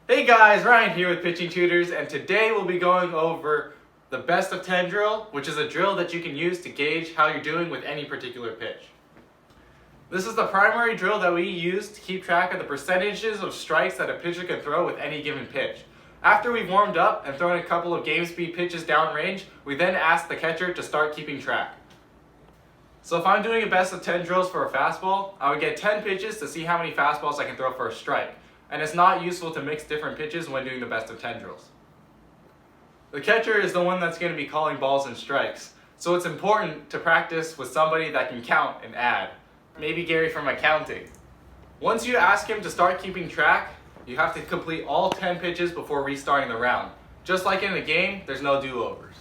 Hey guys, Ryan here with Pitching Tutors, and today we'll be going over the best of 10 drill, which is a drill that you can use to gauge how you're doing with any particular pitch. This is the primary drill that we use to keep track of the percentages of strikes that a pitcher can throw with any given pitch. After we've warmed up and thrown a couple of game speed pitches downrange, we then ask the catcher to start keeping track. So if I'm doing a best of 10 drills for a fastball, I would get 10 pitches to see how many fastballs I can throw for a strike. And it's not useful to mix different pitches when doing the best of 10 drills. The catcher is the one that's going to be calling balls and strikes, so it's important to practice with somebody that can count and add. Maybe Gary from accounting. Once you ask him to start keeping track, you have to complete all 10 pitches before restarting the round. Just like in a game, there's no do-overs.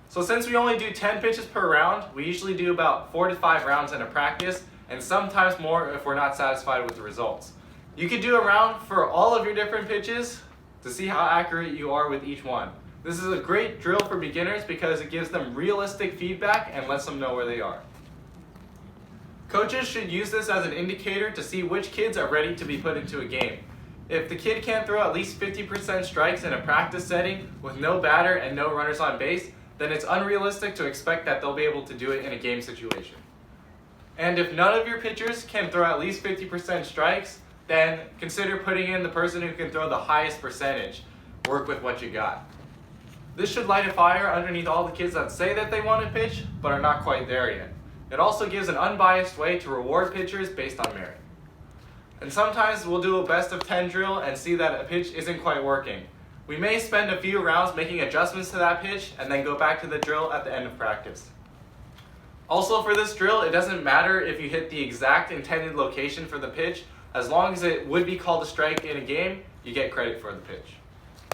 So since we only do 10 pitches per round, we usually do about 4 to 5 rounds in a practice, and sometimes more if we're not satisfied with the results. You could do a round for all of your different pitches to see how accurate you are with each one. This is a great drill for beginners because it gives them realistic feedback and lets them know where they are. Coaches should use this as an indicator to see which kids are ready to be put into a game. If the kid can't throw at least 50% strikes in a practice setting with no batter and no runners on base, then it's unrealistic to expect that they'll be able to do it in a game situation. And if none of your pitchers can throw at least 50% strikes, then consider putting in the person who can throw the highest percentage. Work with what you got. This should light a fire underneath all the kids that say that they want to pitch, but are not quite there yet. It also gives an unbiased way to reward pitchers based on merit. And sometimes we'll do a best of 10 drill and see that a pitch isn't quite working. We may spend a few rounds making adjustments to that pitch and then go back to the drill at the end of practice. Also for this drill, it doesn't matter if you hit the exact intended location for the pitch. As long as it would be called a strike in a game, you get credit for the pitch.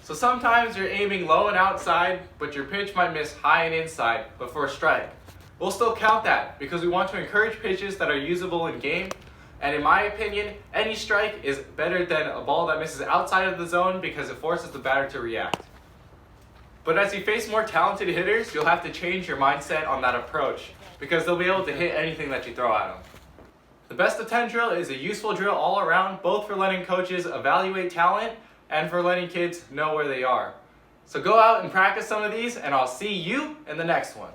So sometimes you're aiming low and outside, but your pitch might miss high and inside, but for a strike. We'll still count that because we want to encourage pitches that are usable in game. And in my opinion, any strike is better than a ball that misses outside of the zone because it forces the batter to react. But as you face more talented hitters, you'll have to change your mindset on that approach because they'll be able to hit anything that you throw at them. The best of 10 drill is a useful drill all around, both for letting coaches evaluate talent and for letting kids know where they are. So go out and practice some of these, and I'll see you in the next one.